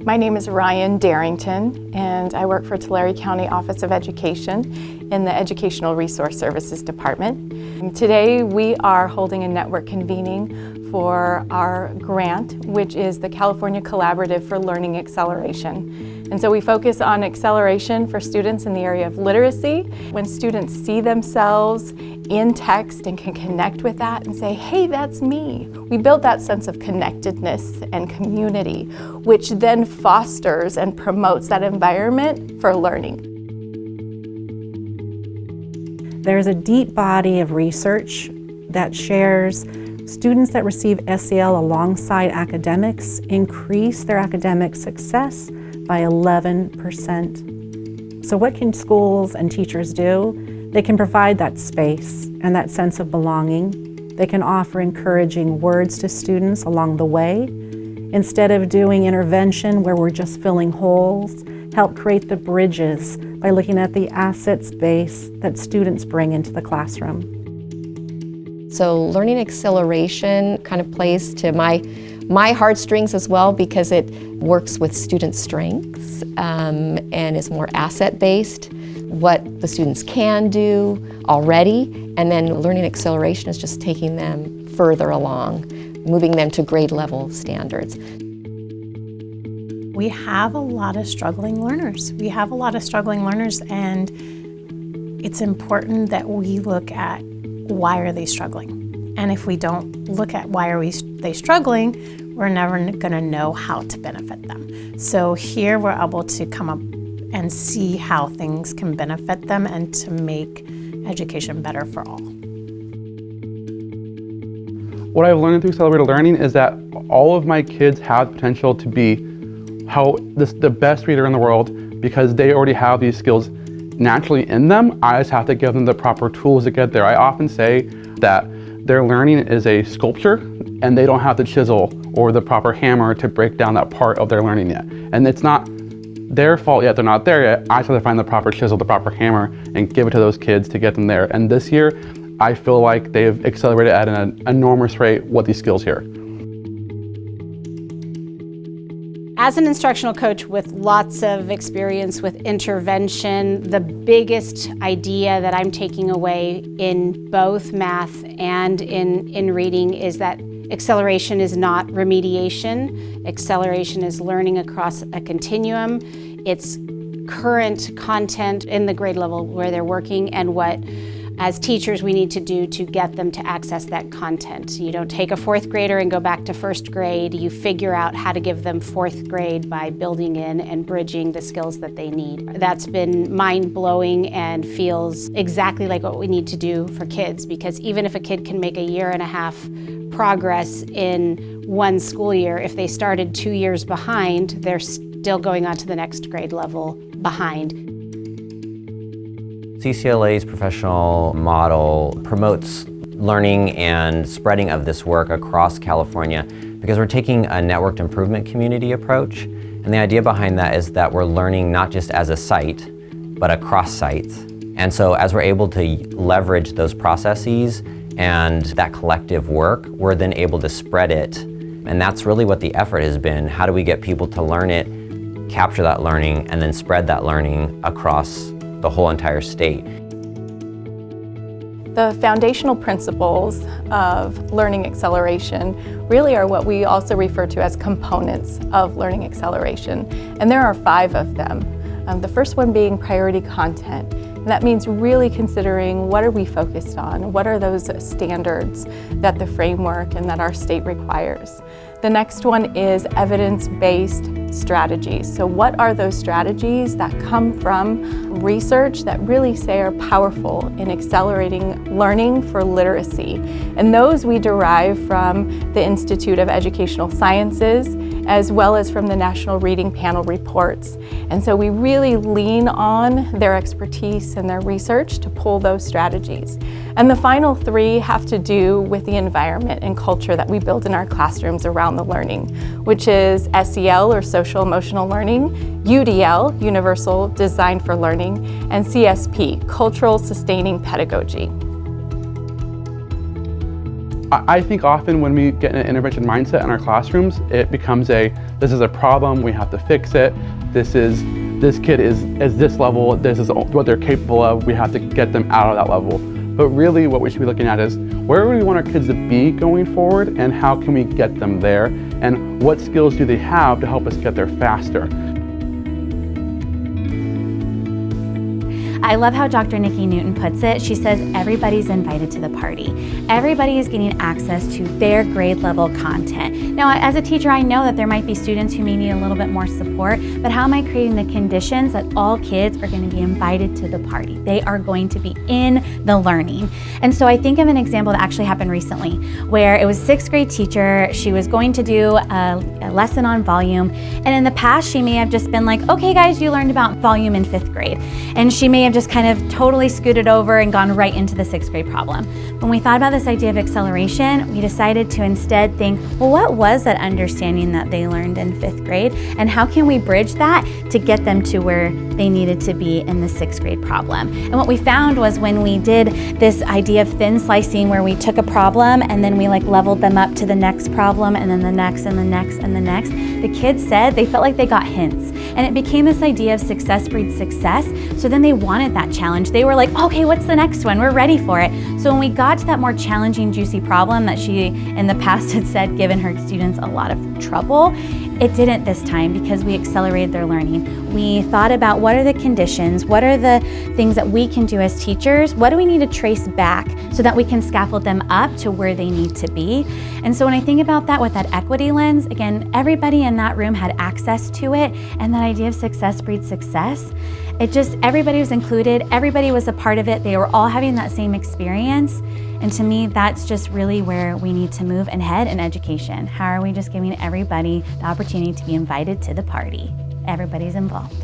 My name is Ryan Darrington, and I work for Tulare County Office of Education in the Educational Resource Services Department. And today we are holding a network convening for our grant, which is the California Collaborative for Learning Acceleration. And so we focus on acceleration for students in the area of literacy. When students see themselves in text and can connect with that and say, hey, that's me. We build that sense of connectedness and community, which then fosters and promotes that environment for learning. There's a deep body of research that shares students that receive SEL alongside academics increase their academic success by 11%. So what can schools and teachers do? They can provide that space and that sense of belonging. They can offer encouraging words to students along the way. Instead of doing intervention where we're just filling holes, help create the bridges by looking at the assets base that students bring into the classroom. So learning acceleration kind of plays to my heartstrings as well, because it works with student strengths and is more asset-based, what the students can do already, and then learning acceleration is just taking them further along, moving them to grade level standards. We have a lot of struggling learners. And it's important that we look at why are they struggling. And if we don't look at why are they struggling, we're never gonna know how to benefit them. So here we're able to come up and see how things can benefit them and to make education better for all. What I've learned through accelerated learning is that all of my kids have the potential to be the best reader in the world because they already have these skills naturally in them. I just have to give them the proper tools to get there. I often say that their learning is a sculpture and they don't have the chisel or the proper hammer to break down that part of their learning yet. And it's not their fault yet, they're not there yet. I just have to find the proper chisel, the proper hammer, and give it to those kids to get them there. And this year, I feel like they've accelerated at an enormous rate with these skills here. As an instructional coach with lots of experience with intervention, the biggest idea that I'm taking away in both math and in reading is that acceleration is not remediation. Acceleration is learning across a continuum. It's current content in the grade level where they're working and what, as teachers, we need to do to get them to access that content. You don't take a fourth grader and go back to first grade. You figure out how to give them fourth grade by building in and bridging the skills that they need. That's been mind-blowing and feels exactly like what we need to do for kids, because even if a kid can make a year and a half progress in one school year, if they started 2 years behind, they're still going on to the next grade level behind. CCLA's professional model promotes learning and spreading of this work across California because we're taking a networked improvement community approach. And the idea behind that is that we're learning not just as a site, but across sites. And so as we're able to leverage those processes and that collective work, we're then able to spread it. And that's really what the effort has been. How do we get people to learn it, capture that learning, and then spread that learning across the whole entire state? The foundational principles of learning acceleration really are what we also refer to as components of learning acceleration. And there are 5 of them. The first one being priority content. And that means really considering what are we focused on? What are those standards that the framework and that our state requires? The next one is evidence-based strategies. So what are those strategies that come from research that really say are powerful in accelerating learning for literacy? And those we derive from the Institute of Educational Sciences as well as from the National Reading Panel reports. And so we really lean on their expertise and their research to pull those strategies. And the final 3 have to do with the environment and culture that we build in our classrooms around the learning, which is SEL or social emotional learning, UDL, Universal Design for Learning, and CSP, Cultural Sustaining Pedagogy. I think often when we get an intervention mindset in our classrooms, it becomes this is a problem, we have to fix it, this kid is this level, this is what they're capable of, we have to get them out of that level. But really what we should be looking at is where do we want our kids to be going forward, and how can we get them there, and what skills do they have to help us get there faster. I love how Dr. Nikki Newton puts it. She says everybody's invited to the party. Everybody is getting access to their grade level content. Now, as a teacher, I know that there might be students who may need a little bit more support, but how am I creating the conditions that all kids are going to be invited to the party? They are going to be in the learning. And so I think of an example that actually happened recently where it was a 6th grade teacher. She was going to do a lesson on volume. And in the past, she may have just been like, okay guys, you learned about volume in 5th grade. And she may have just kind of totally scooted over and gone right into the 6th grade problem. When we thought about this idea of acceleration, we decided to instead think, well, what was that understanding that they learned in 5th grade? And how can we bridge that to get them to where they needed to be in the 6th grade problem? And what we found was when we did this idea of thin slicing, where we took a problem and then we leveled them up to the next problem and then the next and the next and the next, the kids said they felt like they got hints. And it became this idea of success breeds success. So then they wanted that challenge. They were like, okay, what's the next one? We're ready for it. So when we got to that more challenging, juicy problem that she in the past had said given her students a lot of trouble, it didn't this time because we accelerated their learning. We thought about what are the conditions, what are the things that we can do as teachers, what do we need to trace back so that we can scaffold them up to where they need to be. And so when I think about that with that equity lens, again, everybody in that room had access to it, and that idea of success breeds success. Everybody was included, everybody was a part of it, they were all having that same experience. And to me, that's just really where we need to move and head in education. How are we just giving everybody the opportunity to be invited to the party? Everybody's involved.